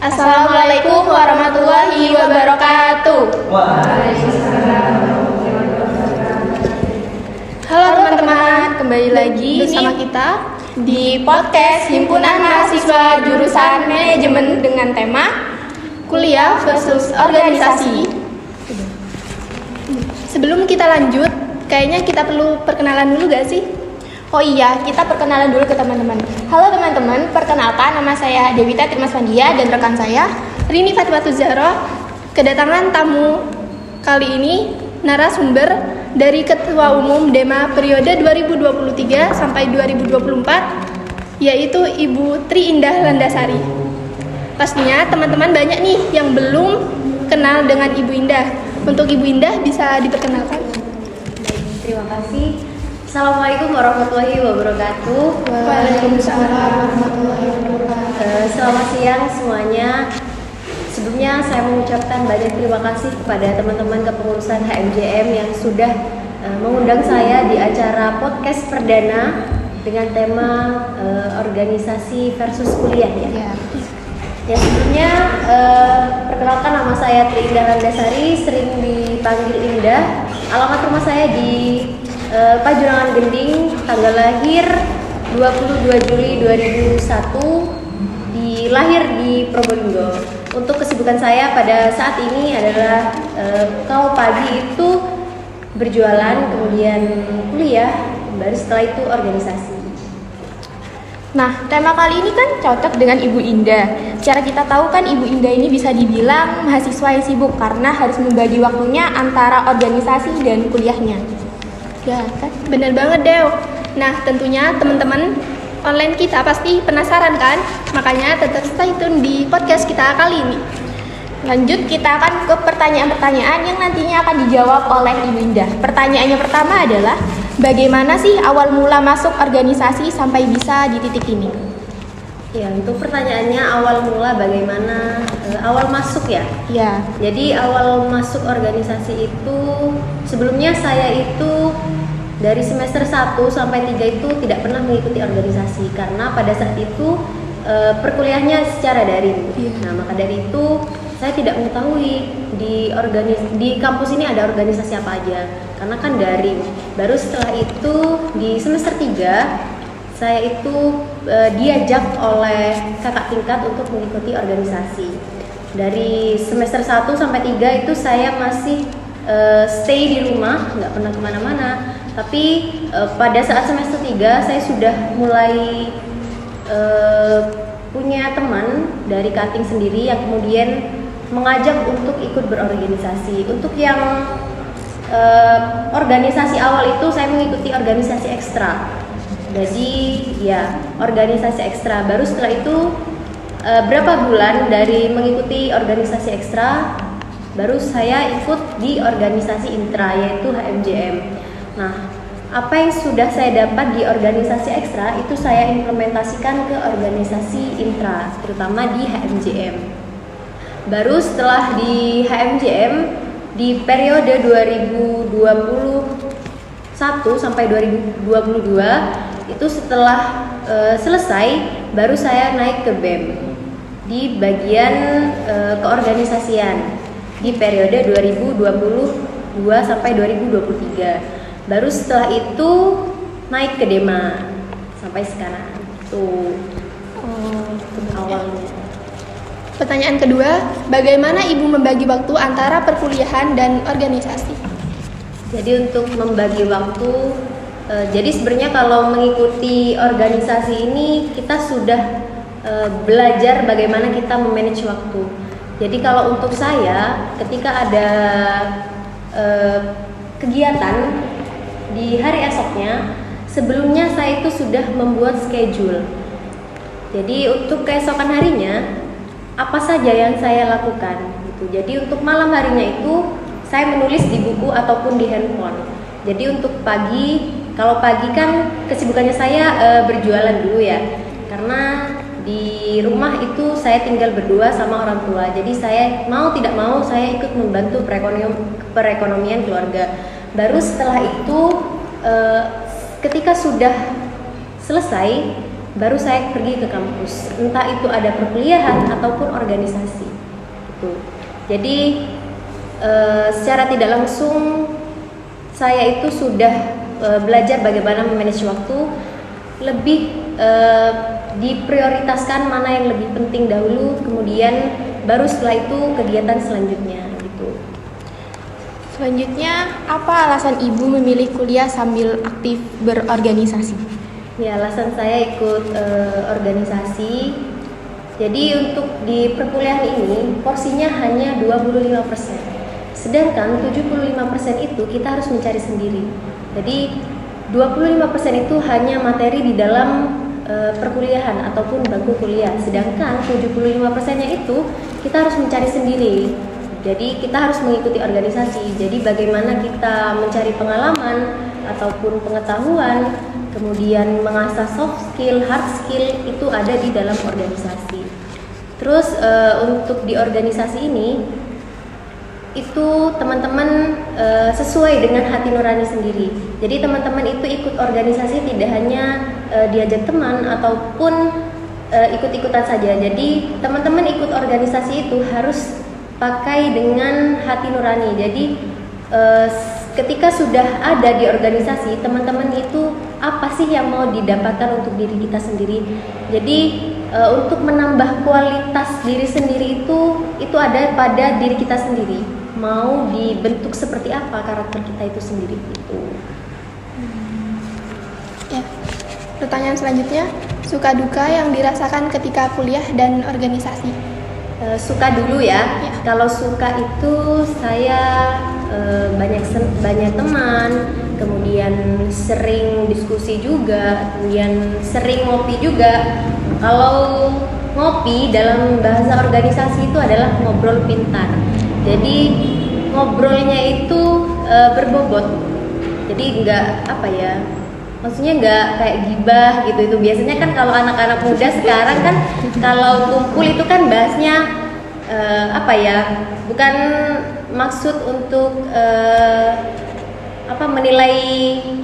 Assalamualaikum warahmatullahi wabarakatuh. Halo teman-teman, kembali lagi bersama kita di podcast Himpunan Mahasiswa Jurusan Manajemen dengan tema Kuliah versus Organisasi. Sebelum kita lanjut, kayaknya kita perlu perkenalan dulu gak sih? Oh iya, kita perkenalan dulu ke teman-teman. Halo teman-teman, perkenalkan nama saya Dewita Tirmaswandia dan rekan saya Rini Fatimatu Zahra. Kedatangan tamu kali ini narasumber dari Ketua Umum DEMA periode 2023 sampai 2024, yaitu Ibu Tri Indah Landasari. Pastinya teman-teman banyak nih yang belum kenal dengan Ibu Indah. Untuk Ibu Indah bisa diperkenalkan. Terima kasih. Assalamualaikum warahmatullahi wabarakatuh. Waalaikumsalam warahmatullahi wabarakatuh. Selamat siang semuanya. Sebelumnya saya mengucapkan banyak terima kasih kepada teman-teman kepengurusan HMJM yang sudah mengundang saya di acara podcast perdana dengan tema organisasi versus kuliah ya. Ya sebelumnya perkenalkan, nama saya Tri Indah Landasari, sering dipanggil Indah. Alamat rumah saya di Pajurangan Gending, tanggal lahir 22 Juli 2001, lahir di Probolinggo. Untuk kesibukan saya pada saat ini adalah kalau pagi itu berjualan, kemudian kuliah, baru setelah itu organisasi. Nah, tema kali ini kan cocok dengan Ibu Indah. Secara kita tahu kan Ibu Indah ini bisa dibilang mahasiswa yang sibuk karena harus membagi waktunya antara organisasi dan kuliahnya. Ya kan? Bener banget Dew. Nah tentunya teman-teman online kita pasti penasaran kan? Makanya tetap stay tune di podcast kita kali ini. Lanjut, kita akan ke pertanyaan-pertanyaan yang nantinya akan dijawab oleh Ibu Indah. Pertanyaannya pertama adalah, bagaimana sih awal mula masuk organisasi sampai bisa di titik ini? Ya, untuk pertanyaannya awal mula bagaimana awal masuk ya? Ya. Jadi awal masuk organisasi itu sebelumnya saya itu dari semester 1 sampai 3 itu tidak pernah mengikuti organisasi karena pada saat itu perkuliahannya secara daring. Nah, maka dari itu saya tidak mengetahui di kampus ini ada organisasi apa aja karena kan daring. Baru setelah itu di semester 3 saya itu diajak oleh kakak tingkat untuk mengikuti organisasi. Dari semester 1 sampai 3 itu saya masih stay di rumah, nggak pernah kemana-mana. Tapi pada saat semester 3 saya sudah mulai punya teman dari cutting sendiri yang kemudian mengajak untuk ikut berorganisasi. Untuk yang organisasi awal itu saya mengikuti organisasi ekstra. Jadi ya organisasi ekstra. Baru setelah itu berapa bulan dari mengikuti organisasi ekstra, baru saya ikut di organisasi intra yaitu HMJM. Nah, apa yang sudah saya dapat di organisasi ekstra itu saya implementasikan ke organisasi intra, terutama di HMJM. Baru setelah di HMJM di periode 2021 sampai 2022 itu setelah selesai baru saya naik ke BEM di bagian keorganisasian di periode 2022 sampai 2023. Baru setelah itu naik ke DEMA sampai sekarang. Tuh awalnya. Pertanyaan kedua, bagaimana Ibu membagi waktu antara perkuliahan dan organisasi? Jadi untuk membagi waktu, jadi sebenarnya kalau mengikuti organisasi ini kita sudah belajar bagaimana kita memanage waktu. Jadi kalau untuk saya, ketika ada kegiatan di hari esoknya, sebelumnya saya itu sudah membuat schedule. Jadi untuk keesokan harinya, apa saja yang saya lakukan gitu. Jadi untuk malam harinya itu saya menulis di buku ataupun di handphone. Jadi untuk pagi, kalau pagi kan kesibukannya saya berjualan dulu ya. Karena di rumah itu saya tinggal berdua sama orang tua. Jadi saya mau tidak mau saya ikut membantu perekonomian keluarga. Baru setelah itu ketika sudah selesai baru saya pergi ke kampus, entah itu ada perkuliahan ataupun organisasi gitu. Jadi secara tidak langsung saya itu sudah belajar bagaimana memanage waktu, lebih diprioritaskan mana yang lebih penting dahulu, kemudian baru setelah itu kegiatan selanjutnya gitu. Selanjutnya, apa alasan Ibu memilih kuliah sambil aktif berorganisasi? Ya, alasan saya ikut organisasi. Jadi untuk di perkuliahan ini porsinya hanya 25%. Sedangkan 75% itu kita harus mencari sendiri. Jadi 25% itu hanya materi di dalam perkuliahan ataupun bangku kuliah. Sedangkan 75%-nya itu kita harus mencari sendiri. Jadi kita harus mengikuti organisasi. Jadi bagaimana kita mencari pengalaman ataupun pengetahuan, kemudian mengasah soft skill, hard skill itu ada di dalam organisasi. Terus untuk di organisasi ini itu teman-teman sesuai dengan hati nurani sendiri. Jadi teman-teman itu ikut organisasi tidak hanya diajak teman ataupun ikut-ikutan saja. Jadi teman-teman ikut organisasi itu harus pakai dengan hati nurani. Jadi ketika sudah ada di organisasi, teman-teman itu apa sih yang mau didapatkan untuk diri kita sendiri. Jadi untuk menambah kualitas diri sendiri itu ada pada diri kita sendiri. Mau dibentuk seperti apa karakter kita itu sendiri itu. Ya. Pertanyaan selanjutnya, suka duka yang dirasakan ketika kuliah dan organisasi? Suka dulu ya. Kalau suka itu saya banyak teman, kemudian sering diskusi juga, kemudian sering ngopi juga. Kalau ngopi dalam bahasa organisasi itu adalah ngobrol pintar. Jadi ngobrolnya itu berbobot. Jadi enggak maksudnya nggak kayak gibah gitu. Itu biasanya kan kalau anak-anak muda sekarang kan kalau kumpul itu kan bahasnya bukan maksud untuk menilai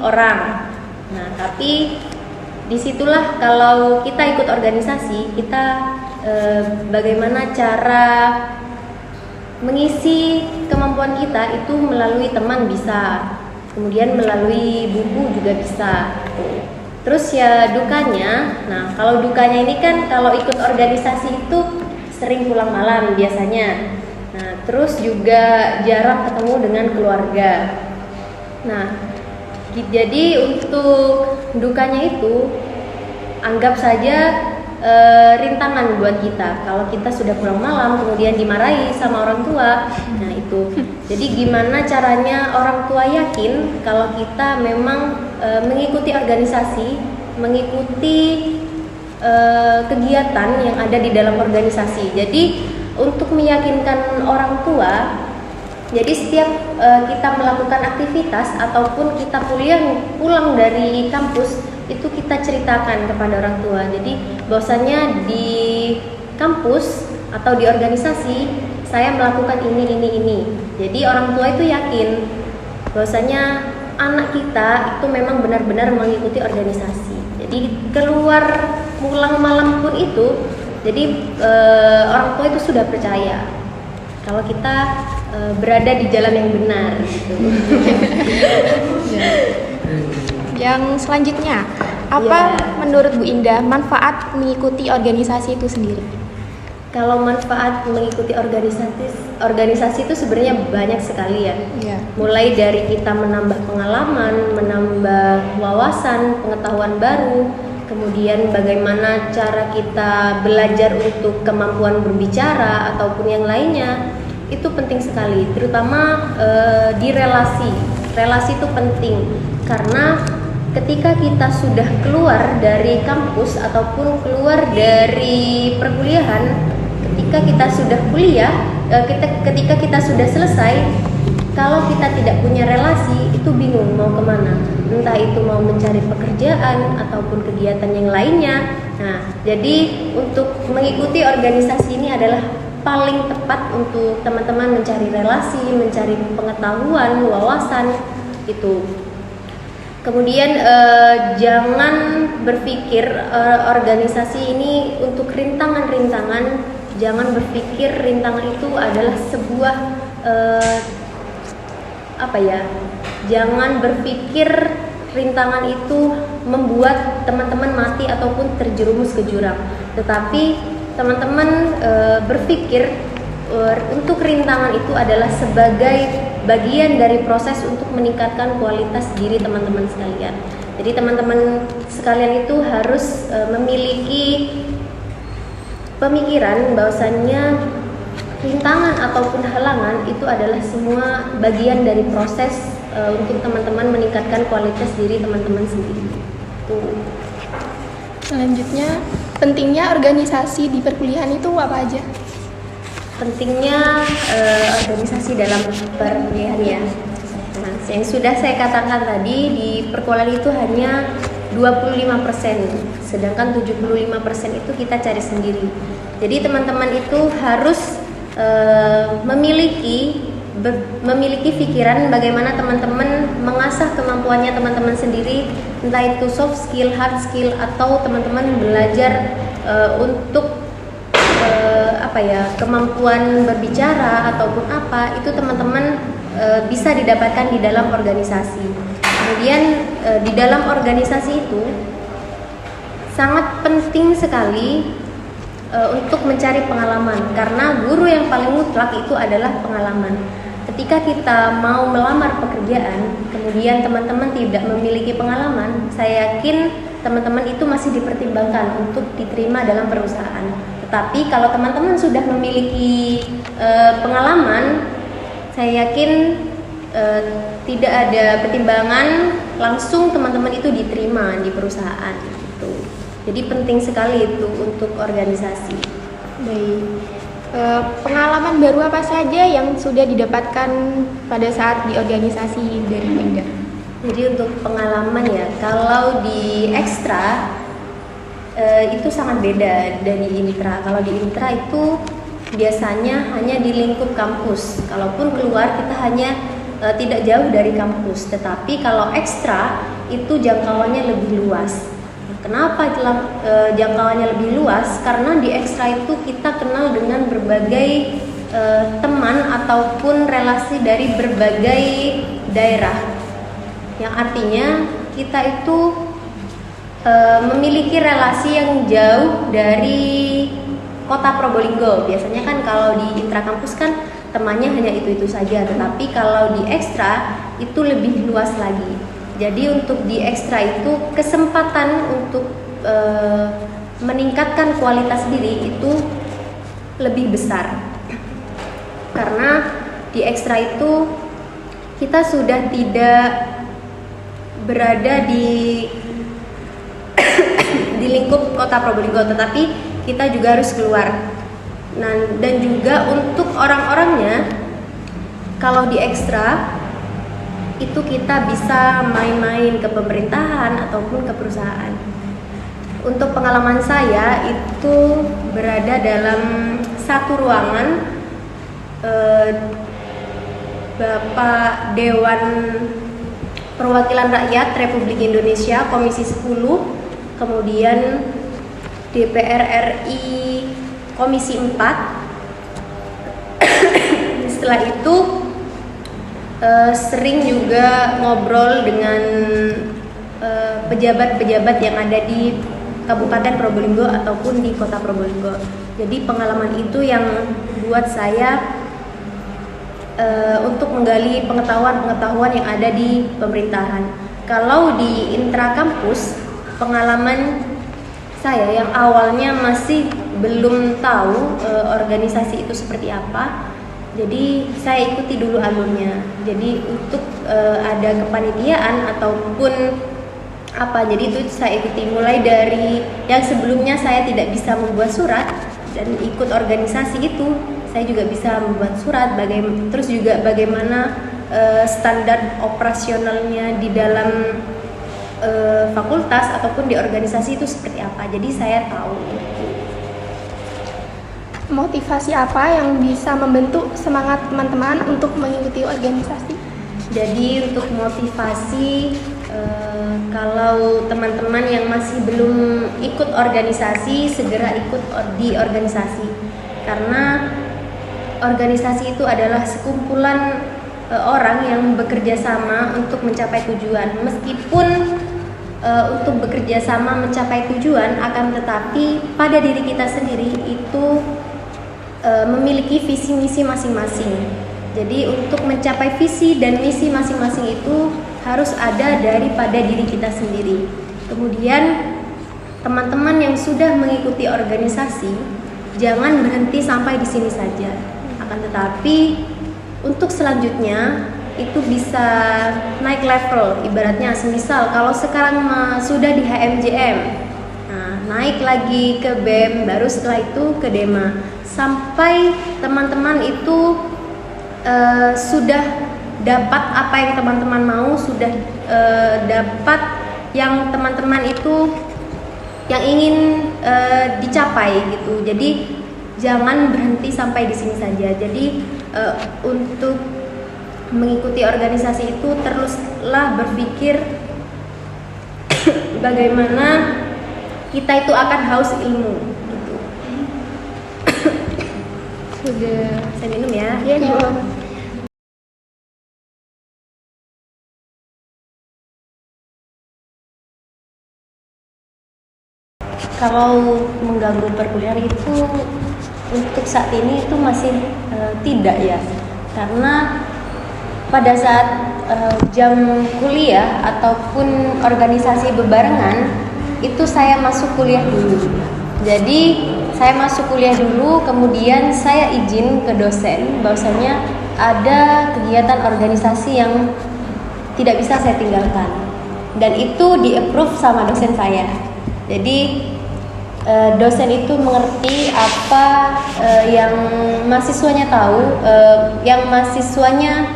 orang. Nah, tapi disitulah kalau kita ikut organisasi, kita bagaimana cara mengisi kemampuan kita itu melalui teman bisa, kemudian melalui buku juga bisa. Terus ya dukanya, nah kalau dukanya ini kan kalau ikut organisasi itu sering pulang malam biasanya. Nah terus juga jarang ketemu dengan keluarga. Nah jadi untuk dukanya itu anggap saja rintangan buat kita. Kalau kita sudah pulang malam kemudian dimarahi sama orang tua, nah itu. Jadi gimana caranya orang tua yakin kalau kita memang mengikuti organisasi, mengikuti kegiatan yang ada di dalam organisasi. Jadi untuk meyakinkan orang tua, jadi setiap kita melakukan aktivitas ataupun kita pulang dari kampus itu kita ceritakan kepada orang tua. Jadi bahwasanya di kampus atau di organisasi saya melakukan ini. Jadi orang tua itu yakin bahwasanya anak kita itu memang benar-benar mengikuti organisasi. Jadi pulang malam pun itu, jadi orang tua itu sudah percaya kalau kita berada di jalan yang benar gitu. Yang selanjutnya, apa menurut Bu Indah manfaat mengikuti organisasi itu sendiri? Kalau manfaat mengikuti organisasi itu sebenarnya banyak sekali ya. Mulai dari kita menambah pengalaman, menambah wawasan, pengetahuan baru, kemudian bagaimana cara kita belajar untuk kemampuan berbicara ataupun yang lainnya, itu penting sekali. Terutama di relasi itu penting karena ketika kita sudah keluar dari kampus ataupun keluar dari perkuliahan, ketika kita sudah kuliah, ketika kita sudah selesai, kalau kita tidak punya relasi, itu bingung mau kemana. Entah itu mau mencari pekerjaan ataupun kegiatan yang lainnya. Nah, jadi untuk mengikuti organisasi ini adalah paling tepat untuk teman-teman mencari relasi, mencari pengetahuan, wawasan, itu. Kemudian jangan berpikir organisasi ini untuk rintangan-rintangan, jangan berpikir rintangan itu adalah sebuah jangan berpikir rintangan itu membuat teman-teman mati ataupun terjerumus ke jurang. Tetapi teman-teman berpikir untuk rintangan itu adalah sebagai bagian dari proses untuk meningkatkan kualitas diri teman-teman sekalian. Jadi teman-teman sekalian itu harus memiliki pemikiran bahwasannya rintangan ataupun halangan itu adalah semua bagian dari proses untuk teman-teman meningkatkan kualitas diri teman-teman sendiri. Selanjutnya, pentingnya organisasi di perkuliahan itu apa aja? Pentingnya organisasi dalam perkuliahan ya. Nah, yang sudah saya katakan tadi, di perkuliahan itu hanya 25%, sedangkan 75% itu kita cari sendiri. Jadi teman-teman itu harus memiliki pikiran bagaimana teman-teman mengasah kemampuannya teman-teman sendiri, entah itu soft skill, hard skill, atau teman-teman belajar untuk kemampuan berbicara ataupun apa, itu teman-teman bisa didapatkan di dalam organisasi. Kemudian di dalam organisasi itu sangat penting sekali untuk mencari pengalaman, karena guru yang paling mutlak itu adalah pengalaman. Ketika kita mau melamar pekerjaan, kemudian teman-teman tidak memiliki pengalaman, saya yakin teman-teman itu masih dipertimbangkan untuk diterima dalam perusahaan. Tetapi kalau teman-teman sudah memiliki pengalaman, saya yakin tidak ada pertimbangan, langsung teman-teman itu diterima di perusahaan gitu. Jadi penting sekali itu untuk organisasi. Baik. Pengalaman baru apa saja yang sudah didapatkan pada saat di organisasi dari Indah? Jadi untuk pengalaman ya, kalau di ekstra itu sangat beda dari intra. Kalau di intra itu biasanya hanya di lingkup kampus. Kalaupun keluar kita hanya tidak jauh dari kampus. Tetapi kalau ekstra itu jangkauannya lebih luas. Kenapa jangkauannya lebih luas? Karena di ekstra itu kita kenal dengan berbagai teman ataupun relasi dari berbagai daerah. Yang artinya kita itu memiliki relasi yang jauh dari kota Probolinggo. Biasanya kan kalau di intrakampus kan temannya hanya itu-itu saja, tetapi kalau di ekstra itu lebih luas lagi. Jadi untuk di ekstra itu kesempatan untuk meningkatkan kualitas diri itu lebih besar. Karena di ekstra itu kita sudah tidak berada di lingkup kota Probolinggo, tetapi kita juga harus keluar. Nah, dan juga untuk orang-orangnya, kalau di ekstra itu kita bisa main-main ke pemerintahan ataupun ke perusahaan. Untuk pengalaman saya itu berada dalam satu ruangan Bapak Dewan Perwakilan Rakyat Republik Indonesia Komisi 10, kemudian DPR RI Komisi 4. Setelah itu sering juga ngobrol dengan pejabat-pejabat yang ada di Kabupaten Probolinggo ataupun di Kota Probolinggo. Jadi pengalaman itu yang buat saya untuk menggali pengetahuan-pengetahuan yang ada di pemerintahan. Kalau di intrakampus, pengalaman saya yang awalnya masih belum tahu organisasi itu seperti apa, jadi saya ikuti dulu alurnya. Jadi untuk ada kepanitiaan ataupun apa, jadi itu saya ikuti mulai dari yang sebelumnya saya tidak bisa membuat surat dan ikut organisasi itu, saya juga bisa membuat surat. Terus juga bagaimana standar operasionalnya di dalam fakultas ataupun di organisasi itu seperti apa. Jadi saya tahu. Motivasi apa yang bisa membentuk semangat teman-teman untuk mengikuti organisasi? Jadi untuk motivasi Kalau teman-teman yang masih belum ikut organisasi, segera ikut di organisasi. Karena organisasi itu adalah sekumpulan orang yang bekerja sama untuk mencapai tujuan. Meskipun untuk bekerja sama mencapai tujuan, akan tetapi pada diri kita sendiri itu memiliki visi misi masing-masing. Jadi untuk mencapai visi dan misi masing-masing itu harus ada daripada diri kita sendiri. Kemudian teman-teman yang sudah mengikuti organisasi, jangan berhenti sampai di sini saja. Akan tetapi untuk selanjutnya itu bisa naik level. Ibaratnya semisal kalau sekarang sudah di HMJM, nah, naik lagi ke BEM, baru setelah itu ke DEMA, sampai teman-teman itu sudah dapat apa yang teman-teman mau, sudah dapat yang teman-teman itu yang ingin dicapai gitu. Jadi jangan berhenti sampai di sini saja. Jadi untuk mengikuti organisasi itu teruslah berpikir bagaimana kita itu akan haus ilmu gitu. Sudah. Saya minum ya. Iya, Bu. Kalau mengganggu perkuliahan itu untuk saat ini itu masih tidak ya, karena pada saat jam kuliah ataupun organisasi bebarengan itu saya masuk kuliah dulu. Jadi saya masuk kuliah dulu, kemudian saya izin ke dosen bahwasanya ada kegiatan organisasi yang tidak bisa saya tinggalkan, dan itu di-approve sama dosen saya. Jadi dosen itu mengerti apa yang mahasiswanya tahu, yang mahasiswanya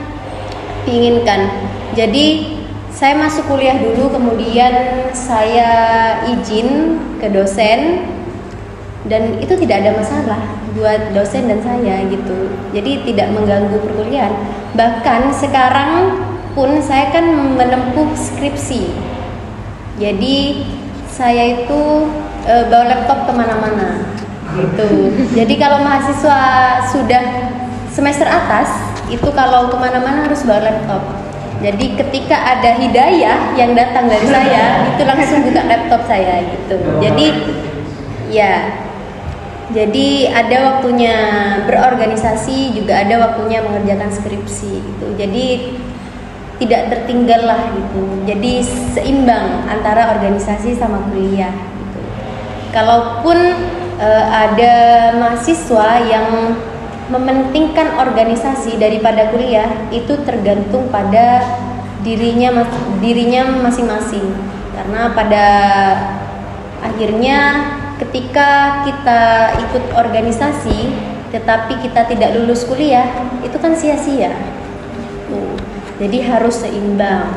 inginkan. Jadi saya masuk kuliah dulu, kemudian saya izin ke dosen, dan itu tidak ada masalah buat dosen dan saya gitu. Jadi tidak mengganggu perkuliahan. Bahkan sekarang pun saya kan menempuh skripsi. Jadi saya itu bawa laptop kemana-mana gitu. Jadi kalau mahasiswa sudah semester atas itu kalau kemana-mana harus bawa laptop. Jadi ketika ada hidayah yang datang dari saya itu langsung buka laptop saya gitu. Jadi ya, jadi ada waktunya berorganisasi, juga ada waktunya mengerjakan skripsi gitu. Jadi tidak tertinggal lah gitu. Jadi seimbang antara organisasi sama kuliah gitu. Kalaupun ada mahasiswa yang mementingkan organisasi daripada kuliah, itu tergantung pada dirinya masing-masing. Karena pada akhirnya ketika kita ikut organisasi tetapi kita tidak lulus kuliah, itu kan sia-sia. Jadi harus seimbang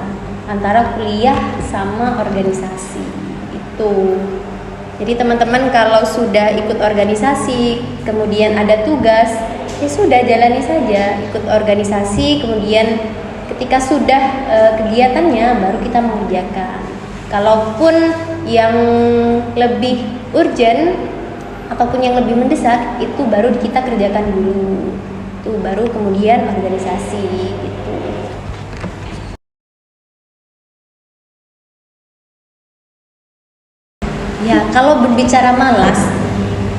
antara kuliah sama organisasi itu. Jadi teman-teman kalau sudah ikut organisasi, kemudian ada tugas, ya sudah jalani saja ikut organisasi, kemudian ketika sudah kegiatannya baru kita mengerjakan. Kalaupun yang lebih urgent ataupun yang lebih mendesak, itu baru kita kerjakan dulu. Itu baru kemudian organisasi gitu. Ya, kalau berbicara malas,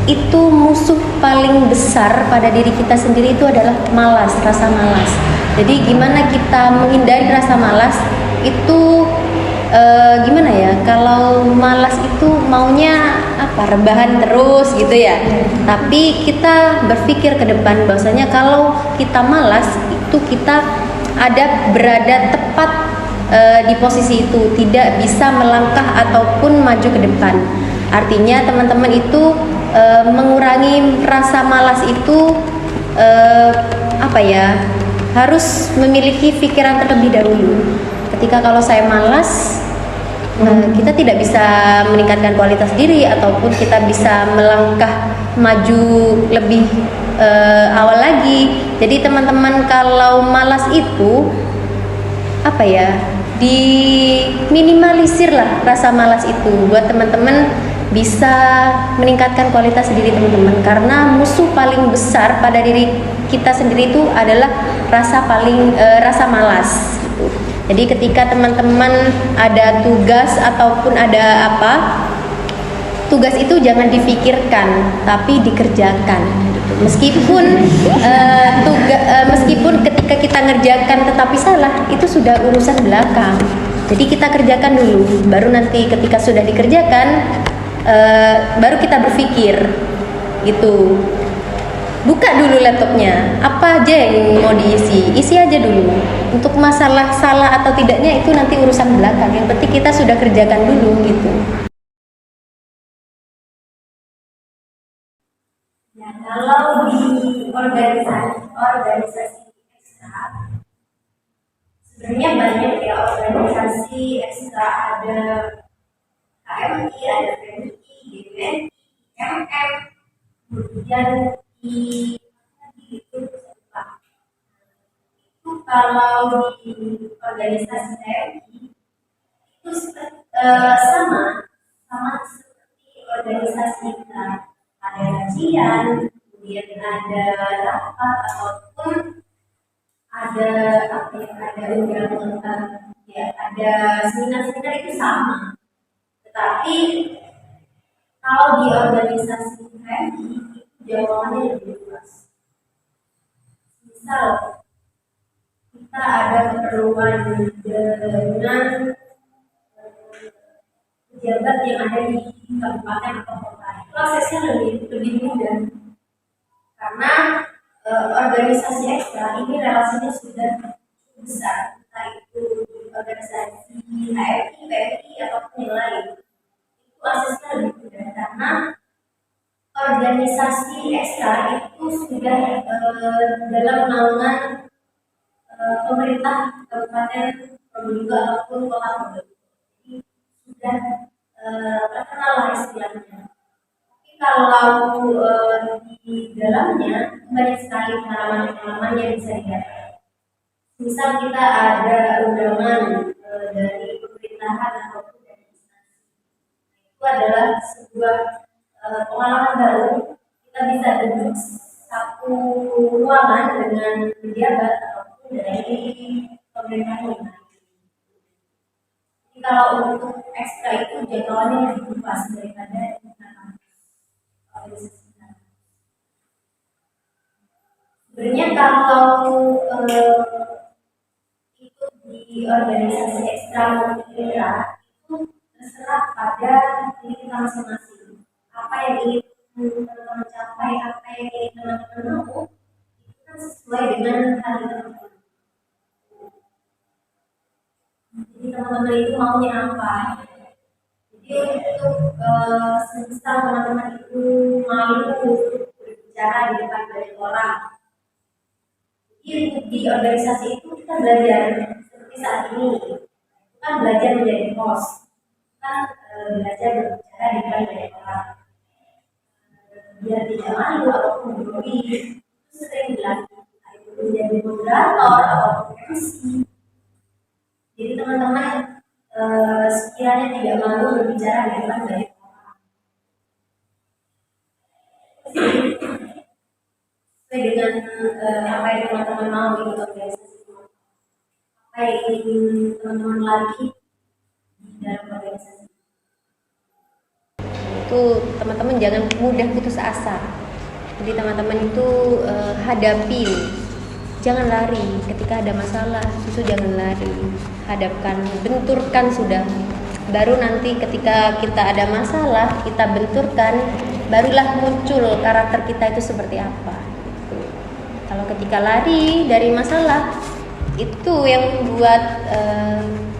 itu musuh paling besar pada diri kita sendiri itu adalah malas, rasa malas. Jadi gimana kita menghindari rasa malas? Itu gimana ya? Kalau malas itu maunya apa? Rebahan terus gitu ya. Tapi kita berpikir ke depan bahwasanya kalau kita malas itu kita berada tepat di posisi itu, tidak bisa melangkah ataupun maju ke depan. Artinya teman-teman itu mengurangi rasa malas itu harus memiliki pikiran terlebih dahulu. Ketika kalau saya malas, kita tidak bisa meningkatkan kualitas diri ataupun kita bisa melangkah maju lebih awal lagi. Jadi teman-teman kalau malas itu diminimalisir lah rasa malas itu buat teman-teman bisa meningkatkan kualitas diri teman-teman, karena musuh paling besar pada diri kita sendiri itu adalah rasa malas gitu. Jadi ketika teman-teman ada tugas ataupun ada apa, tugas itu jangan difikirkan tapi dikerjakan gitu. Meskipun ketika kita ngerjakan tetapi salah, itu sudah urusan belakang. Jadi kita kerjakan dulu, baru nanti ketika sudah dikerjakan baru kita berpikir gitu. Buka dulu laptopnya, apa aja yang mau isi aja dulu. Untuk masalah salah atau tidaknya itu nanti urusan belakang, yang penting kita sudah kerjakan dulu gitu. Ya, kalau di organisasi ekstra, sebenarnya banyak ya organisasi ekstra, ada KMI, ada PMI, GPNI, MM, kemudian di itu kalau di organisasi TMI itu sama seperti organisasi kita, ada kajian, kemudian ada rapat ataupun ada undangan, ya ada seminar itu sama. Tetapi kalau di organisasi TMI itu jawabannya lebih luas. Misal kita ada keperluan dengan pejabat yang ada di kabupaten atau kota, prosesnya lebih mudah karena organisasi ekstra ini relasinya sudah besar, entah itu organisasi HMI, PMI ataupun yang lain. Itu aksesnya lebih mudah karena organisasi ekstra itu sudah dalam naungan pemerintah kabupaten Probolinggo ataupun kota Probolinggo. Jadi sudah terkenal lah istilahnya. Tapi kalau di dalamnya banyak sekali pengalaman-pengalaman yang bisa didapat. Misal kita ada undangan dari pemerintahan ataupun dari instansi, itu adalah sebuah pengalaman baru. Kita bisa duduk satu ruangan dengan pejabat ataupun dari pemerintahan. Jadi kalau untuk ekstra itu jadwalnya lebih luas daripada organisasi. Sebenarnya kalau itu di organisasi ekstra multimedia itu terserah pada diri kita masing-masing. Apa yang ingin teman-teman capai, apa yang ingin teman-teman mau, itu kan sesuai dengan hal teman-teman. Jadi teman-teman itu maunya apa? Jadi untuk semisal teman-teman itu malu untuk berbicara di depan banyak orang. Jadi di organisasi itu kita belajar seperti saat ini, kita belajar menjadi host, kita belajar berbicara di depan banyak orang. Biar tidak malu ataupun grogi, itu sering dilatih. Itu menjadi moderator ataupun MC. Jadi teman-teman sekiranya tidak malu berbicara di depan banyak orang. Sesuai dengan apa yang teman-teman mau di organisasi, apa yang ingin teman-teman lagi di dalam organisasi. Itu teman-teman jangan mudah putus asa. Jadi teman-teman itu hadapi, jangan lari ketika ada masalah, itu jangan lari, hadapkan, benturkan sudah. Baru nanti ketika kita ada masalah, kita benturkan, barulah muncul karakter kita itu seperti apa. Kalau ketika lari dari masalah, itu yang membuat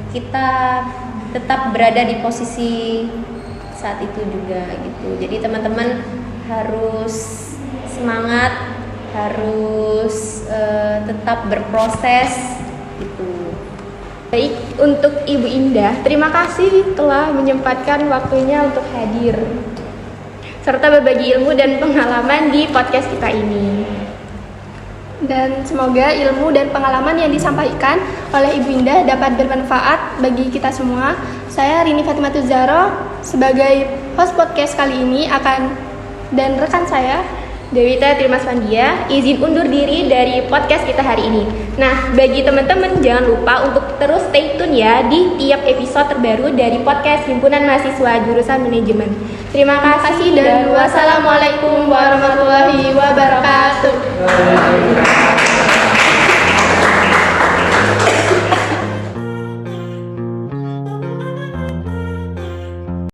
kita tetap berada di posisi saat itu juga gitu. Jadi teman-teman harus semangat, harus tetap berproses gitu. Baik, untuk Ibu Indah, terima kasih telah menyempatkan waktunya untuk hadir serta berbagi ilmu dan pengalaman di podcast kita ini. Dan semoga ilmu dan pengalaman yang disampaikan oleh Ibu Indah dapat bermanfaat bagi kita semua. Saya Rini Fatimah Zahra sebagai host podcast kali ini dan rekan saya Dewita Trimasvandia izin undur diri dari podcast kita hari ini. Nah, bagi teman-teman jangan lupa untuk terus stay tune ya di tiap episode terbaru dari podcast Himpunan Mahasiswa Jurusan Manajemen. Terima kasih dan wassalamualaikum warahmatullahi wabarakatuh.